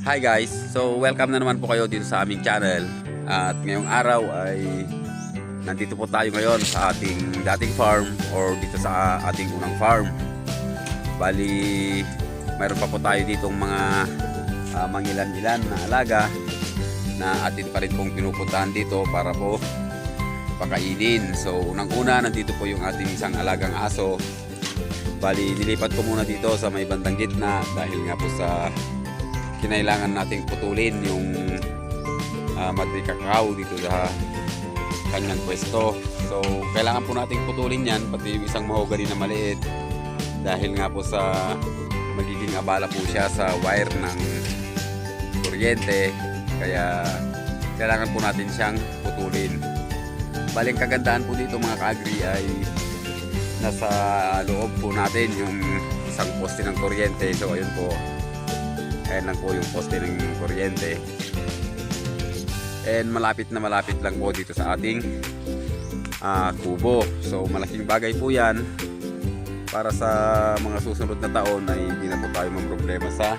Hi guys! So welcome na naman po kayo dito sa aming channel. At ngayong araw ay nandito po tayo ngayon sa ating dating farm or dito sa ating unang farm. Bali, mayroon pa po tayo ditong mga mangilan-ilan na alaga na atin pa rin pong pinupuntahan dito para po pakainin. So unang-una, nandito po yung ating isang alagang aso. Bali, nilipat ko muna dito sa may bandang gitna dahil nga po sa kinailangan nating putulin yung Madre Cacao dito sa kanyang pwesto. So kailangan po nating putulin yan, pati yung isang mahogany na maliit, dahil nga po sa magiging abala po siya sa wire ng kuryente, kaya kailangan po natin siyang putulin. Bali, ang kagandahan po dito mga ka-agri ay nasa loob po natin yung isang poste ng kuryente. So ayun po, ayan lang po yung poste ng kuryente, and malapit lang po dito sa ating kubo. So malaking bagay po yan para sa mga susunod na taon ay hindi na po tayo problema sa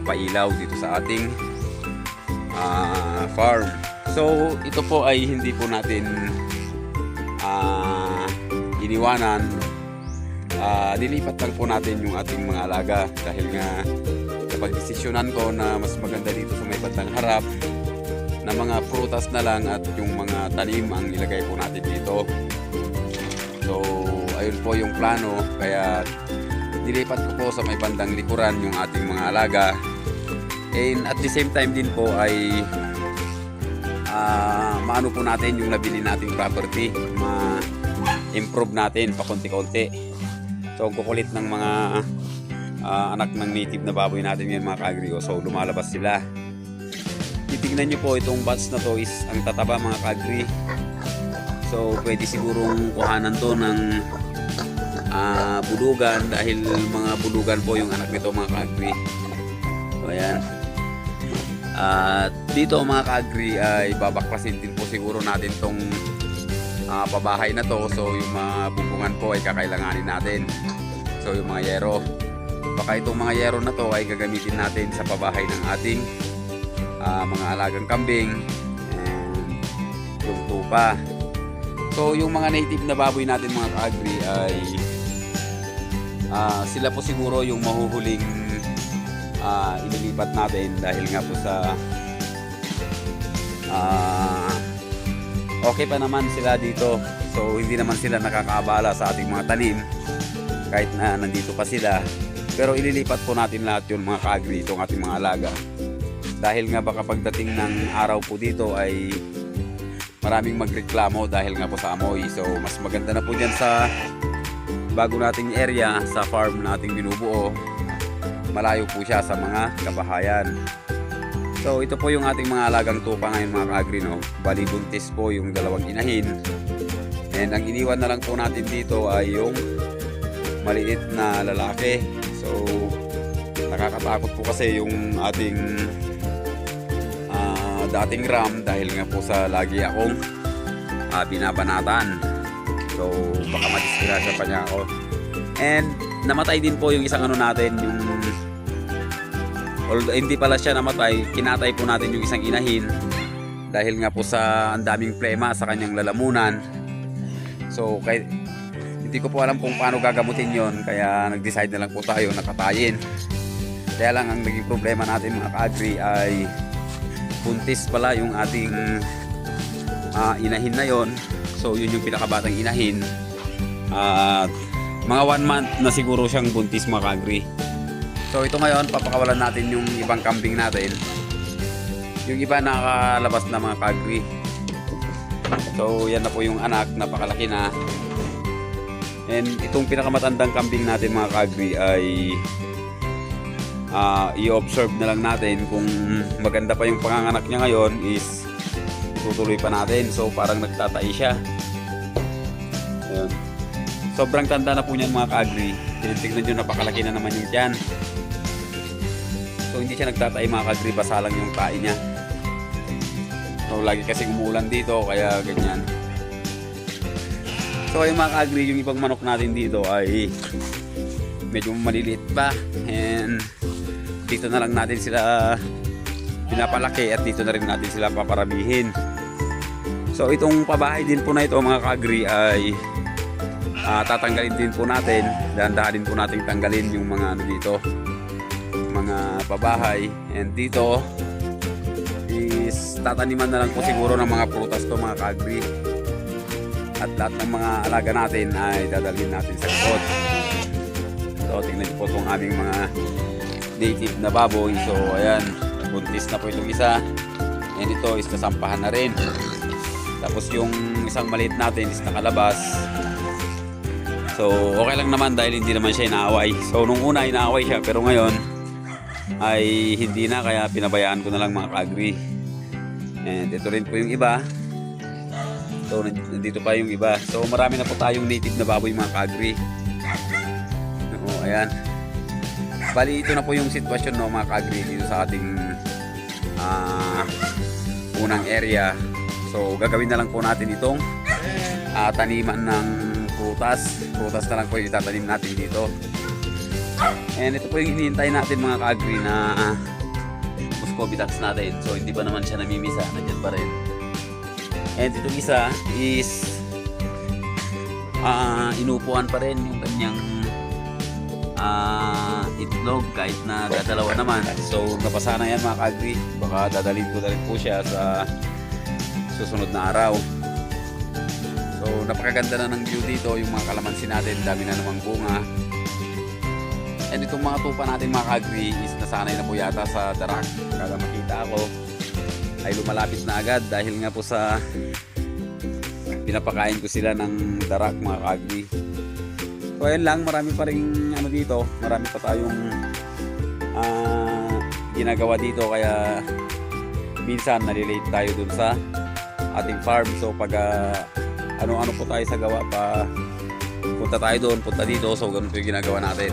pailaw dito sa ating farm. So ito po ay hindi po natin iniwanan. Nilipat lang po natin yung ating mga alaga dahil nga napagdesisyonan ko na mas maganda dito sa may bandang harap na mga prutas na lang at yung mga tanim ang ilagay po natin dito. So ayun po yung plano, kaya nilipat ko po sa may bandang likuran yung ating mga alaga, and at the same time din po ay maano po natin yung nabili nating property, ma-improve natin pa konti-konti. So ang kukulit ng mga anak ng native na baboy natin ngayon mga ka-agri. So lumalabas sila. Titignan nyo po, itong batch na to is ang tataba mga ka-agri. So pwede sigurong kuhanan to ng bulugan, dahil mga bulugan po yung anak nito mga ka-agri. So ayan. Dito mga ka-agri ay babaklasin din po siguro natin tong pabahay na to. So yung mga bubungan po ay kakailanganin natin. So yung mga yero, baka itong mga yero na to ay gagamitin natin sa pabahay ng ating mga alagang kambing and yung tupa. So yung mga native na baboy natin mga ka-agri ay sila po siguro yung mahuhuling inilipat natin, dahil nga po sa okay pa naman sila dito. So hindi naman sila nakakaabala sa ating mga tanim kahit na nandito pa sila. Pero ililipat po natin lahat yun mga ka-agri, itong ating mga alaga, dahil nga baka pagdating ng araw po dito ay maraming magreklamo dahil nga po sa amoy. So mas maganda na po dyan sa bago nating area, sa farm nating binubuo, malayo po siya sa mga kabahayan. So ito po yung ating mga alagang tupa ngayon mga ka-agri, no? Bali buntis po yung dalawang inahin, and ang iniwan na lang po natin dito ay yung maliit na lalaki. So nakakatakot po kasi yung ating dating ram, dahil nga po sa lagi akong binabanatan. So baka madisgrasya pa niya ako. And namatay din po yung isang ano natin, yung although hindi pala siya namatay, kinatay po natin yung isang inahin dahil nga po sa ang daming plema sa kanyang lalamunan. So hindi ko po alam kung paano gagamutin yon, kaya nag-decide na lang po tayo na katayin. Kaya lang ang naging problema natin mga ka-agri ay buntis pala yung ating inahin na yon. So yun yung pinakabatang inahin. Mga 1 month na siguro siyang buntis mga ka-agri. So ito ngayon, papakawalan natin yung ibang kambing natin. Yung iba nakalabas na mga ka-agri. So yan na po yung anak, napakalaki na. And itong pinakamatandang kambing natin mga ka-agri ay i-observe na lang natin kung maganda pa yung panganganak niya ngayon, is itutuloy pa natin. So parang nagtatai siya. Ayun. Sobrang tanda na po niyan mga ka-agri. Tinitignan nyo, napakalaki na naman yung tiyan. So hindi siya nagtatay mga ka-agri, basa lang yung tae niya. So lagi kasi umuulan dito, kaya ganyan. So yung mga ka-agri, yung ibang manok natin dito ay medyo maliliit pa, and dito na lang natin sila pinapalaki at dito na rin natin sila paparamihin. So itong pabahay din po na ito mga ka-agri ay tatanggalin din po natin, dahan-dahanin po natin tanggalin yung mga ano dito, mga pabahay. And dito is tataniman na lang po siguro ng mga prutas to mga ka-agri. At lahat ng mga alaga natin ay dadalhin natin sa likod. So tingnan po itong aming mga native na baboy. So ayan, buntis na po itong isa. And ito is nasampahan na rin. Tapos yung isang maliit natin is nakalabas. So okay lang naman dahil hindi naman siya inaaway. So nung una inaaway siya pero ngayon ay hindi na, kaya pinabayaan ko na lang mga ka-agri. And ito rin po yung iba. So nandito pa yung iba. So marami na po tayong native na baboy mga ka-agri. Oo, ayan. Bali ito na po yung sitwasyon no mga ka-agri dito sa ating unang area. So gagawin na lang po natin itong taniman ng prutas. Prutas na lang po yung itatanim natin dito. And ito po yung hinihintay natin mga ka-agri na muscovitax natin. So hindi pa naman siya namimisa, nandiyan pa rin. And itong isa is inupuan pa rin yung kanyang itlog kahit na dadalawa naman. So napasa na yan mga ka-agri. Baka dadalhin ko na rin po siya sa susunod na araw. So napakaganda na ng view dito. Yung mga kalamansi natin, dami na namang bunga. And itong mga tupa natin mga ka-agri is nasanay na po yata sa darak. Kada makita ako ay lumalapit na agad dahil nga po sa pinapakain ko sila ng darak mga ka-agri. So ayun lang, marami pa rin ano dito, marami pa tayong ginagawa dito, kaya minsan nalilate tayo dun sa ating farm. So pag ano-ano po tayo sa gawa, pa punta tayo doon, punta dito, so ganun po yung ginagawa natin.